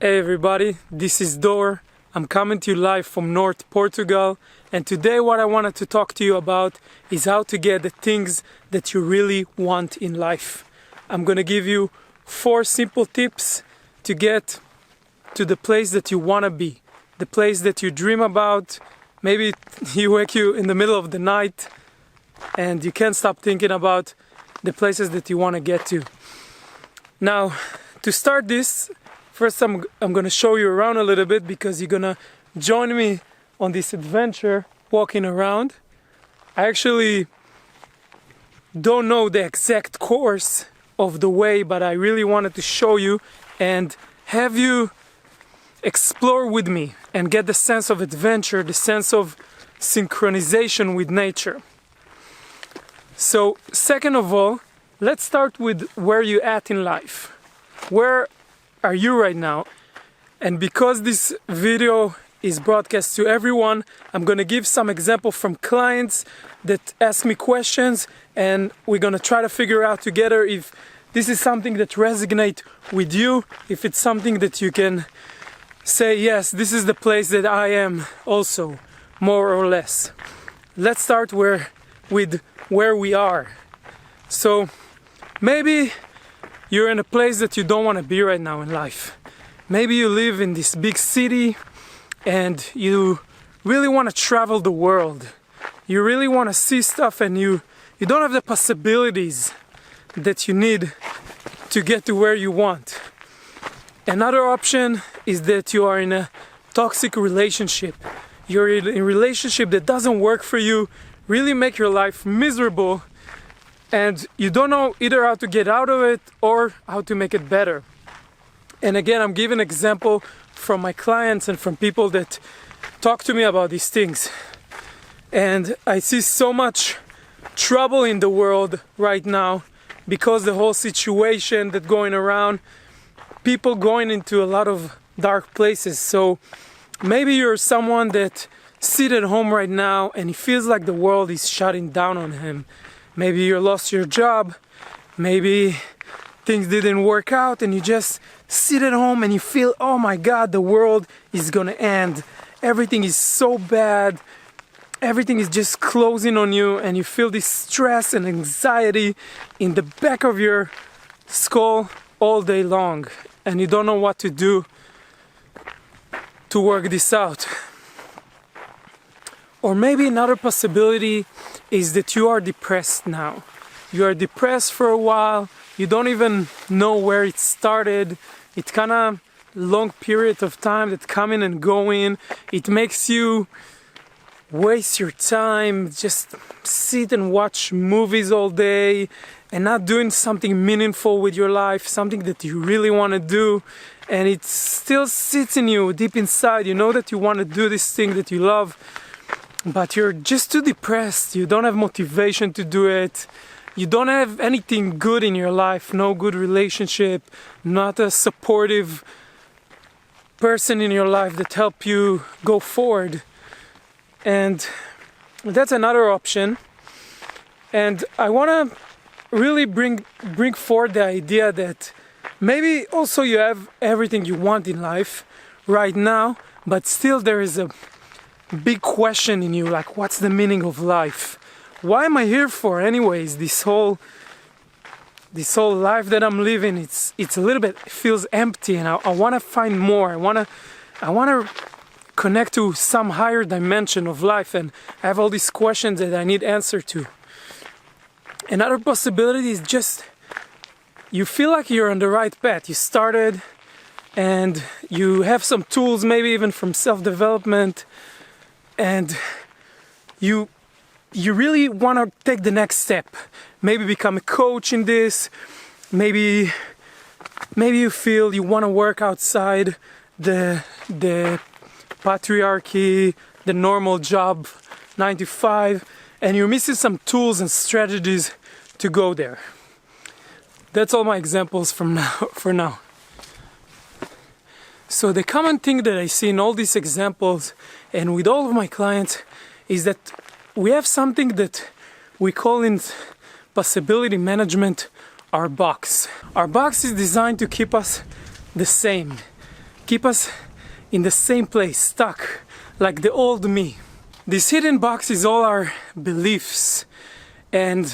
Hey everybody, this is Dor. I'm coming to you live from North Portugal, and today what I wanted to talk to you about is how to get the things that you really want in life. I'm gonna give you 4 simple tips to get to the place that you wanna be, the place that you dream about. Maybe you wake you in the middle of the night and you can't stop thinking about the places that you wanna get to. Now, to start this, first I'm going to show you around a little bit because you're going to join me on this adventure walking around. I actually don't know the exact course of the way, but I really wanted to show you and have you explore with me and get the sense of adventure, the sense of synchronization with nature. So, second of all, let's start with where you're at in life. Where are you right now? And because this video is broadcast to everyone, I'm gonna give some example from clients that ask me questions, and we're gonna try to figure out together if this is something that resonates with you, if it's something that you can say, yes, this is the place that I am also, more or less. Let's start with where we are. So maybe you're in a place that you don't want to be right now in life. Maybe you live in this big city and you really want to travel the world. You really want to see stuff and you don't have the possibilities that you need to get to where you want. Another option is that you are in a toxic relationship. You're in a relationship that doesn't work for you, really make your life miserable, and you don't know either how to get out of it or how to make it better. And again, I'm giving an example from my clients and from people that talk to me about these things. And I see so much trouble in the world right now because the whole situation that's going around, people going into a lot of dark places. So maybe you're someone that sits at home right now and he feels like the world is shutting down on him. Maybe you lost your job, maybe things didn't work out and you just sit at home and you feel, oh my God, the world is gonna end. Everything is so bad, everything is just closing on you, and you feel this stress and anxiety in the back of your skull all day long, and you don't know what to do to work this out. Or maybe another possibility is that you are depressed now. You are depressed for a while, you don't even know where it started. It's kind of long period of time that's coming and going. It makes you waste your time, just sit and watch movies all day and not doing something meaningful with your life, something that you really want to do, and it still sits in you deep inside. You know that you want to do this thing that you love, but you're just too depressed. You don't have motivation to do it. You don't have anything good in your life, no good relationship, not a supportive person in your life that help you go forward. And that's another option. And I want to really bring forward the idea that maybe also you have everything you want in life right now, but still there is a big question in you, like, what's the meaning of life? Why am I here for anyways? This whole life that I'm living, it's a little bit, it feels empty, and I want to find more. I want to connect to some higher dimension of life, and I have all these questions that I need answer to. Another possibility is just you feel like you're on the right path. You started and you have some tools, maybe even from self-development, and you really want to take the next step. Maybe become a coach in this. Maybe you feel you want to work outside the patriarchy, the normal job, 9 to 5, and you're missing some tools and strategies to go there. That's all my examples for now. So the common thing that I see in all these examples and with all of my clients is that we have something that we call in possibility management our box. Our box is designed to keep us the same, keep us in the same place, stuck, like the old me. This hidden box is all our beliefs and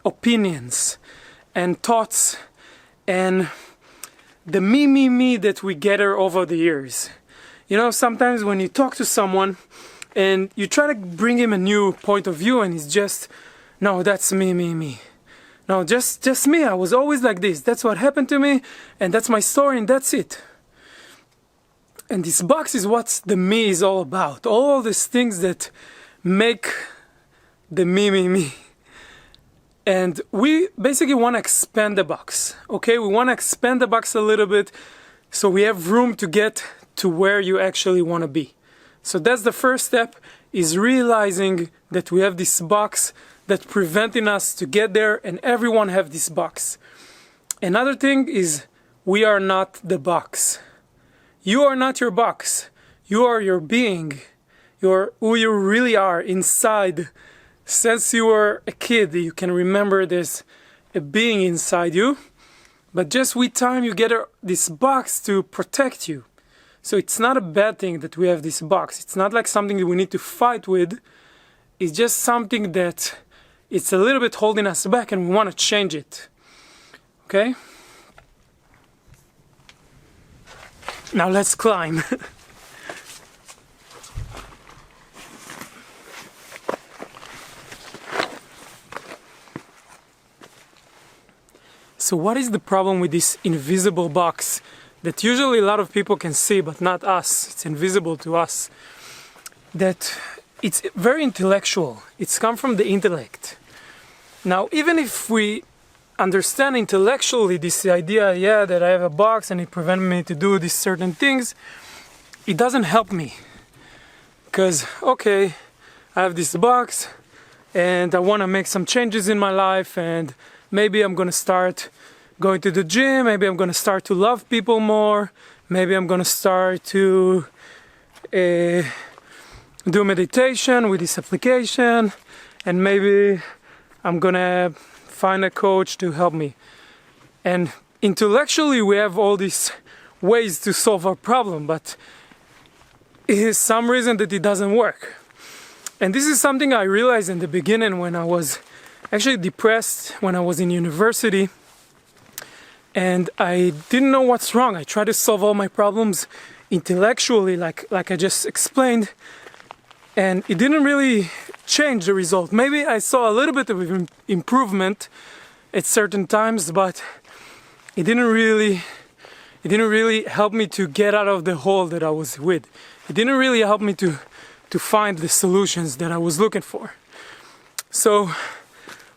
opinions and thoughts and the me that we gather over the years. You know, sometimes when you talk to someone and you try to bring him a new point of view and he's just, no, that's me. No, just me. I was always like this. That's what happened to me and that's my story and that's it. And this box is what the me is all about. All these things that make the me. And we basically want to expand the box, okay? We want to expand the box a little bit so we have room to get to where you actually want to be. So that's the first step, is realizing that we have this box that's preventing us to get there, and everyone have this box. Another thing is we are not the box. You are not your box. You are your being. You're who you really are inside. Since you were a kid, you can remember there's a being inside you. But just with time, you get this box to protect you. So it's not a bad thing that we have this box. It's not like something that we need to fight with. It's just something that it's a little bit holding us back and we want to change it. Okay? Now let's climb. So what is the problem with this invisible box that usually a lot of people can see but not us? It's invisible to us. That it's very intellectual. It's come from the intellect. Now even if we understand intellectually this idea, yeah, that I have a box and it prevents me to do these certain things, it doesn't help me. Because, okay, I have this box and I want to make some changes in my life, and maybe I'm going to start going to the gym, maybe I'm going to start to love people more, maybe I'm going to start to do meditation with this application, and maybe I'm going to find a coach to help me. And intellectually we have all these ways to solve our problem, but it is some reason that it doesn't work. And this is something I realized in the beginning when I was actually depressed, when I was in university, and I didn't know what's wrong. I tried to solve all my problems intellectually, like I just explained, and it didn't really change the result. Maybe I saw a little bit of improvement at certain times, but it didn't really help me to get out of the hole that I was with. It didn't really help me to find the solutions that I was looking for. So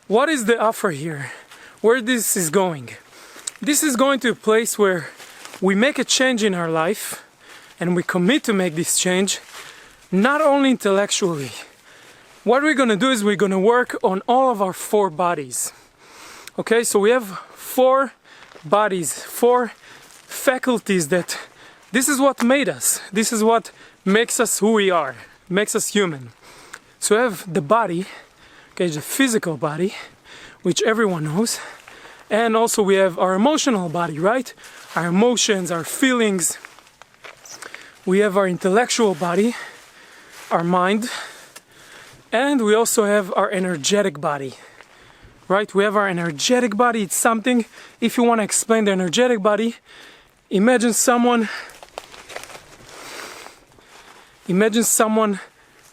what is the offer here? Where this is going? This is going to a place where we make a change in our life and we commit to make this change, not only intellectually. What we're going to do is we're going to work on all of our 4 bodies. Okay, so we have 4 bodies, 4 faculties that this is what made us. This is what makes us who we are, makes us human. So we have the body, okay, the physical body, which everyone knows. And also we have our emotional body, right? Our emotions, our feelings. We have our intellectual body, our mind. And we also have our energetic body, right? We have our energetic body. It's something, if you want to explain the energetic body, imagine someone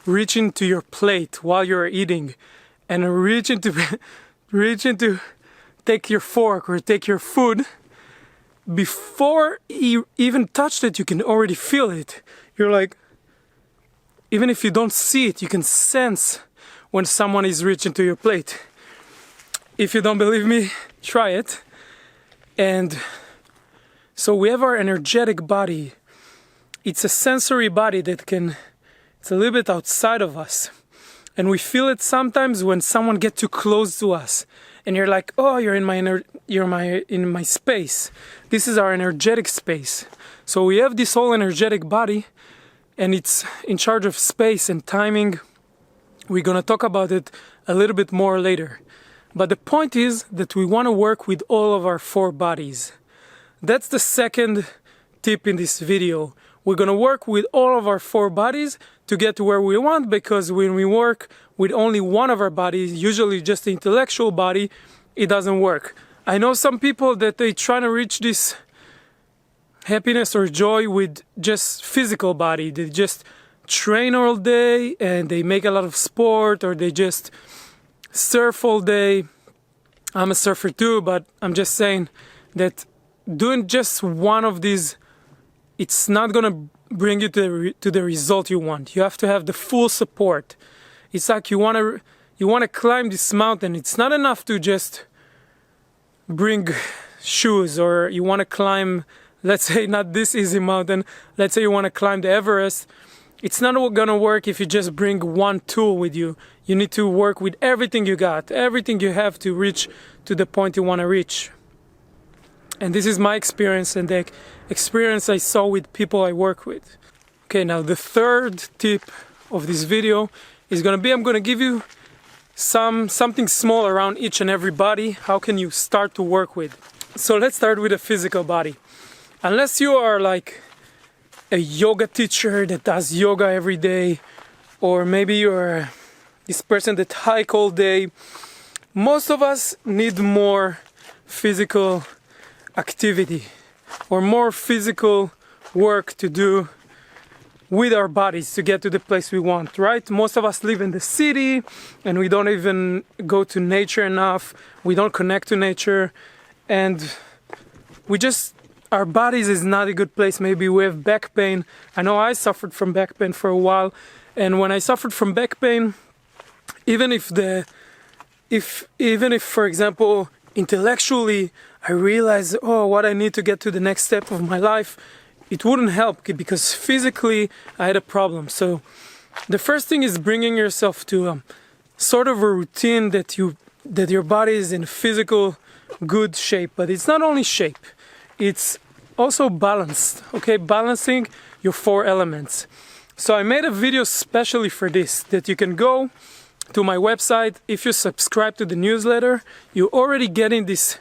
reaching to your plate while you're eating and reaching to take your fork or take your food. Before you even touched it, you can already feel it. You're like, even if you don't see it, you can sense when someone is reaching to your plate. If you don't believe me, try it. And so we have our energetic body. It's a sensory body that it's a little bit outside of us. And we feel it sometimes when someone gets too close to us. And you're like, oh, you're in my space. This is our energetic space. So we have this whole energetic body, and it's in charge of space and timing. We're going to talk about it a little bit more later. But the point is that we want to work with all of our 4 bodies. That's the second tip in this video. We're gonna work with all of our 4 bodies to get to where we want, because when we work with only one of our bodies, usually just the intellectual body, it doesn't work. I know some people that they try to reach this happiness or joy with just physical body. They just train all day and they make a lot of sport, or they just surf all day. I'm a surfer too, but I'm just saying that doing just one of these, it's not gonna bring you to the result you want. You have to have the full support. It's like you wanna climb this mountain. It's not enough to just bring shoes, or you wanna climb, let's say not this easy mountain, let's say you wanna climb the Everest. It's not gonna work if you just bring one tool with you. You need to work with everything you got, everything you have to reach to the point you wanna reach. And this is my experience and the experience I saw with people I work with. Okay, now the third tip of this video is gonna be, I'm gonna give you something small around each and every body. How can you start to work with? So let's start with a physical body. Unless you are like a yoga teacher that does yoga every day, or maybe you're this person that hike all day, most of us need more physical activity or more physical work to do with our bodies to get to the place we want, right? Most of us live in the city and we don't even go to nature enough. We don't connect to nature, and our bodies is not a good place. Maybe we have back pain. I know I suffered from back pain for a while, and when I suffered from back pain, even if for example intellectually I realized, what I need to get to the next step of my life, it wouldn't help because physically I had a problem. So the first thing is bringing yourself to sort of a routine that your body is in physical good shape. But it's not only shape, it's also balanced, okay? Balancing your 4 elements. So I made a video specially for this, that you can go to my website. If you subscribe to the newsletter, you're already getting this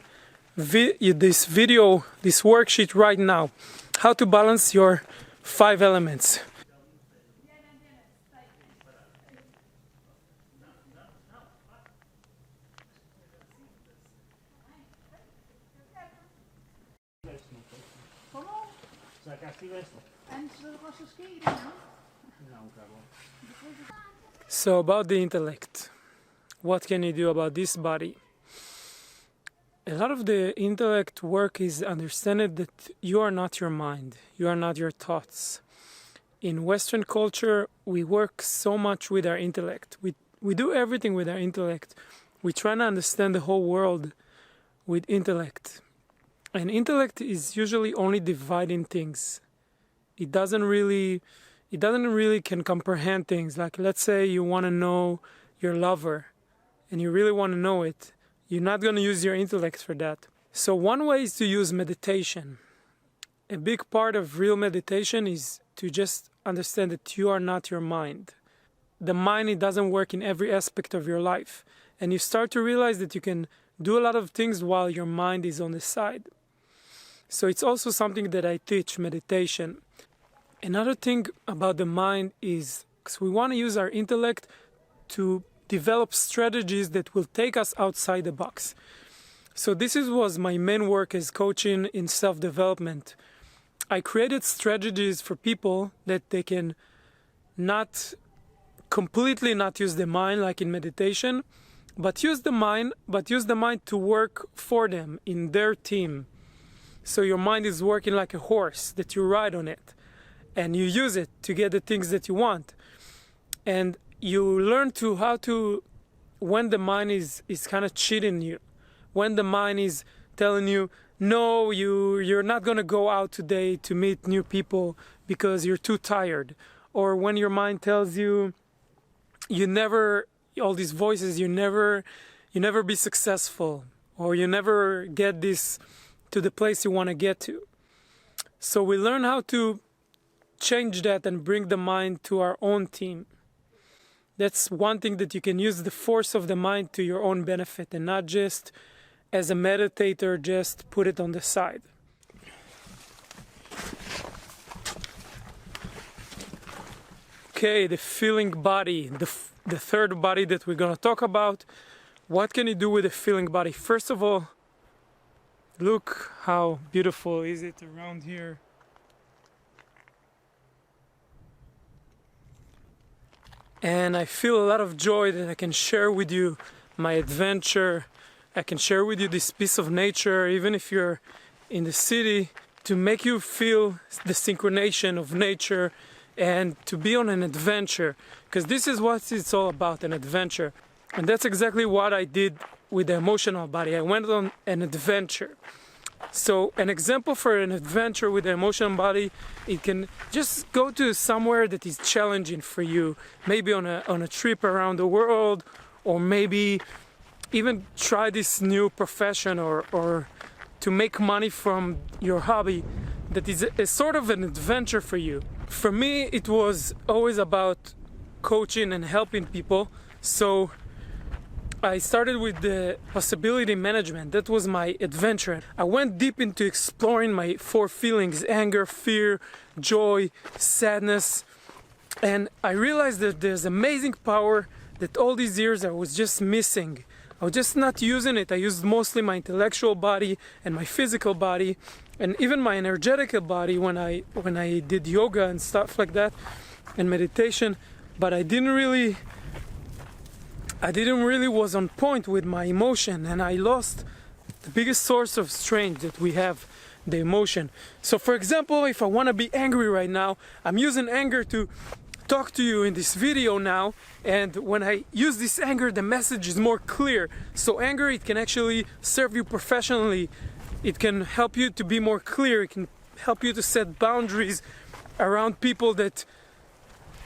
video, this worksheet right now. How to balance your 5 elements. So about the intellect, what can you do about this body? A lot of the intellect work is understanding that you are not your mind, you are not your thoughts. In Western culture, we work so much with our intellect. We do everything with our intellect. We try to understand the whole world with intellect. And intellect is usually only dividing things. It doesn't really can comprehend things. Like, let's say you want to know your lover and you really want to know it. You're not going to use your intellect for that. So one way is to use meditation. A big part of real meditation is to just understand that you are not your mind. The mind, it doesn't work in every aspect of your life. And you start to realize that you can do a lot of things while your mind is on the side. So it's also something that I teach, meditation. Another thing about the mind is, because we want to use our intellect to develop strategies that will take us outside the box. So this was my main work as coaching in self-development. I created strategies for people that they can not completely not use the mind like in meditation, but use the mind to work for them in their team. So your mind is working like a horse that you ride on it, and you use it to get the things that you want. And you learn how to, when the mind is kind of cheating you, when the mind is telling you, no, you're not going to go out today to meet new people because you're too tired. Or when your mind tells you, all these voices, you never be successful, or you never get this to the place you want to get to. So we learn how to change that and bring the mind to our own team. That's one thing, that you can use the force of the mind to your own benefit and not just as a meditator, just put it on the side. Okay, the feeling body, the third body that we're gonna talk about. What can you do with a feeling body? First of all, look how beautiful is it around here. And I feel a lot of joy that I can share with you my adventure. I can share with you this piece of nature, even if you're in the city, to make you feel the synchronization of nature and to be on an adventure, because this is what it's all about, an adventure. And that's exactly what I did with the emotional body. I went on an adventure. So an example for an adventure with the emotional body, it can just go to somewhere that is challenging for you, maybe on a trip around the world, or maybe even try this new profession, or to make money from your hobby that is a sort of an adventure for you. For me, it was always about coaching and helping people. So I started with the possibility management. That was my adventure. I went deep into exploring my 4 feelings: anger, fear, joy, sadness. And I realized that there's amazing power that all these years I was just missing. I was just not using it. I used mostly my intellectual body and my physical body, and even my energetic body when I did yoga and stuff like that, and meditation. But I didn't really was on point with my emotion, and I lost the biggest source of strength that we have, the emotion. So for example, if I want to be angry right now, I'm using anger to talk to you in this video now, and when I use this anger, the message is more clear. So anger, it can actually serve you professionally. It can help you to be more clear. It can help you to set boundaries around people that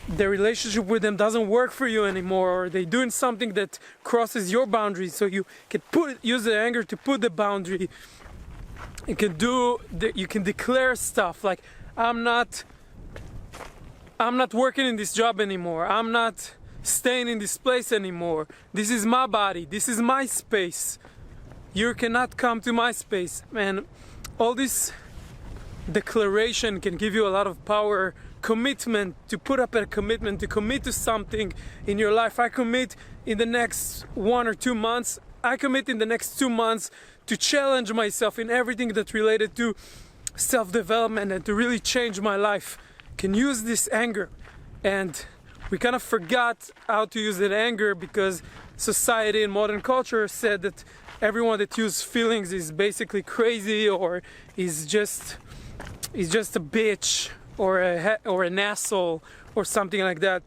the relationship with them doesn't work for you anymore, or they're doing something that crosses your boundaries. So you can use the anger to put the boundary. You can declare stuff like, I'm not working in this job anymore. I'm not staying in this place anymore. This is my body. This is my space. You cannot come to my space. And all this declaration can give you a lot of power, commitment, to put up a commitment, to commit to something in your life. I commit in the next 1 or 2 months. I commit in the next 2 months to challenge myself in everything that's related to self-development and to really change my life. Can use this anger. And we kind of forgot how to use that anger because society and modern culture said that everyone that uses feelings is basically crazy, or is just a bitch, or an asshole, or something like that.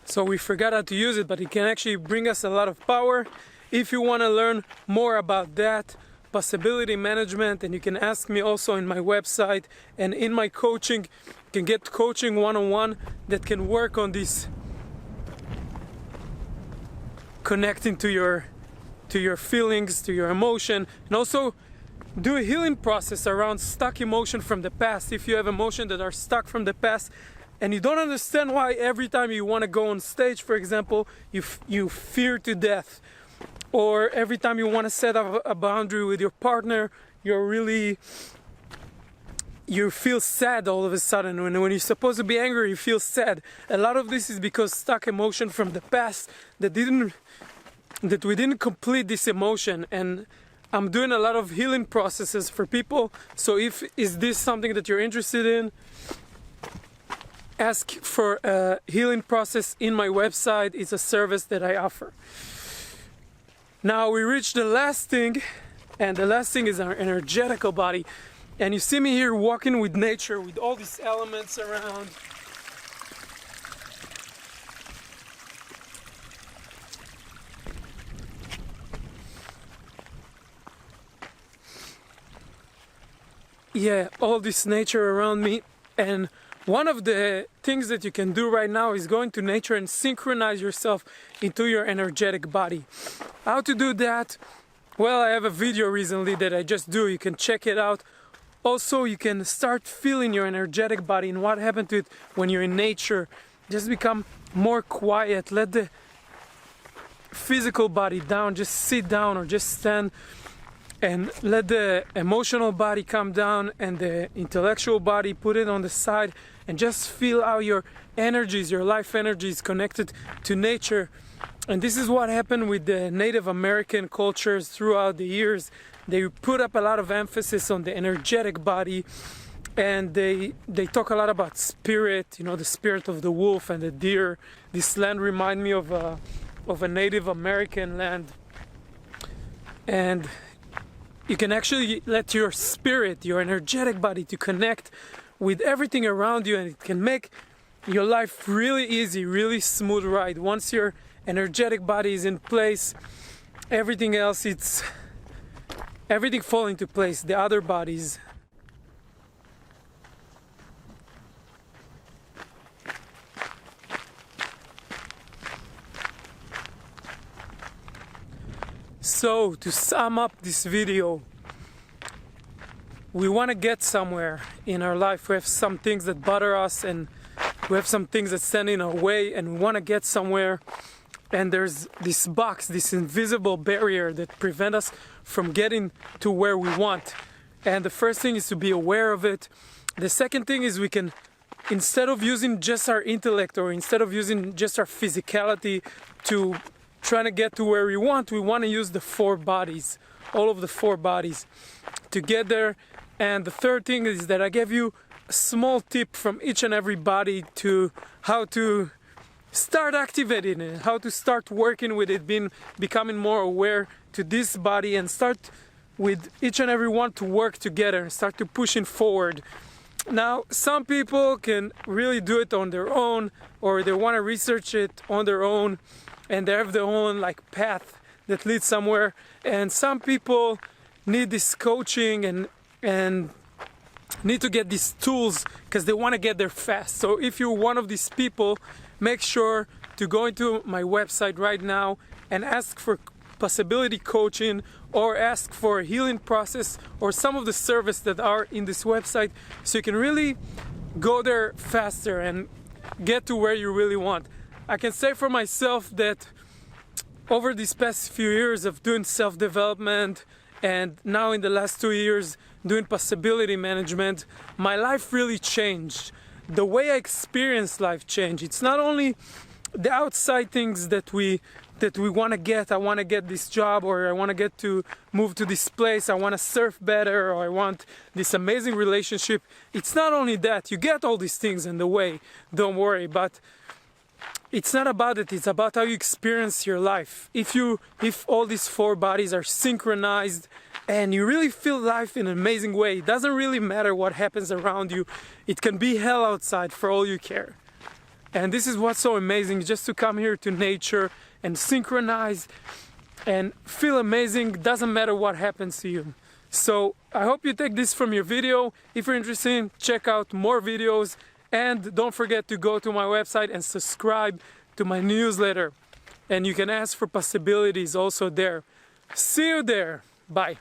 So we forgot how to use it, but it can actually bring us a lot of power. If you want to learn more about that, possibility management, and you can ask me also in my website and in my coaching. You can get coaching one-on-one that can work on this, connecting to your feelings, to your emotion, and also do a healing process around stuck emotion from the past. If you have emotions that are stuck from the past and you don't understand why every time you want to go on stage, for example, you fear to death, or every time you want to set up a boundary with your partner, you feel sad all of a sudden. When you're supposed to be angry, you feel sad. A lot of this is because stuck emotion from the past that we didn't complete this emotion. And I'm doing a lot of healing processes for people. So is this something that you're interested in? Ask for a healing process in my website. It's a service that I offer. Now we reach the last thing, and the last thing is our energetical body. And you see me here walking with nature, with all these elements around. Yeah, all this nature around me. And one of the things that you can do right now is go into nature and synchronize yourself into your energetic body. How to do that? Well, I have a video recently that I just do. You can check it out. Also, you can start feeling your energetic body and what happened to it when you're in nature. Just become more quiet. Let the physical body down. Just sit down or just stand and let the emotional body come down and the intellectual body, put it on the side, and just feel how your energies, your life energy is connected to nature. And this is what happened with the Native American cultures throughout the years. They put up a lot of emphasis on the energetic body, and they talk a lot about spirit, you know, the spirit of the wolf and the deer. This land reminds me of a Native American land. And you can actually let your spirit, your energetic body, to connect with everything around you, and it can make your life really easy, really smooth ride. Once your energetic body is in place, everything else, everything fall into place, the other bodies. So, to sum up this video, we want to get somewhere in our life. We have some things that bother us, and we have some things that stand in our way, and we want to get somewhere. And there's this box, this invisible barrier that prevents us from getting to where we want. And the first thing is to be aware of it. The second thing is we can, instead of using just our intellect, or instead of using just our physicality to trying to get to where we want to use the four bodies, all of the four bodies to get there. And the third thing is that I gave you a small tip from each and every body to how to start activating it, how to start working with it, becoming more aware to this body, and start with each and every one to work together and start to pushing forward. Now, some people can really do it on their own, or they want to research it on their own, and they have their own like path that leads somewhere. And some people need this coaching and need to get these tools because they want to get there fast. So if you're one of these people, make sure to go into my website right now and ask for possibility coaching, or ask for a healing process, or some of the service that are in this website, so you can really go there faster and get to where you really want. I can say for myself that over these past few years of doing self-development, and now in the last 2 years doing possibility management, my life really changed. The way I experience life changed. It's not only the outside things that we want to get. I want to get this job, or I want to get to move to this place. I want to surf better, or I want this amazing relationship. It's not only that. You get all these things in the way, don't worry, but it's not about it. It's about how you experience your life. If all these four bodies are synchronized and you really feel life in an amazing way, it doesn't really matter what happens around you. It can be hell outside for all you care. And this is what's so amazing, just to come here to nature and synchronize and feel amazing. Doesn't matter what happens to you. So I hope you take this from your video. If you're interested, check out more videos. And don't forget to go to my website and subscribe to my newsletter. And you can ask for possibilities also there. See you there. Bye.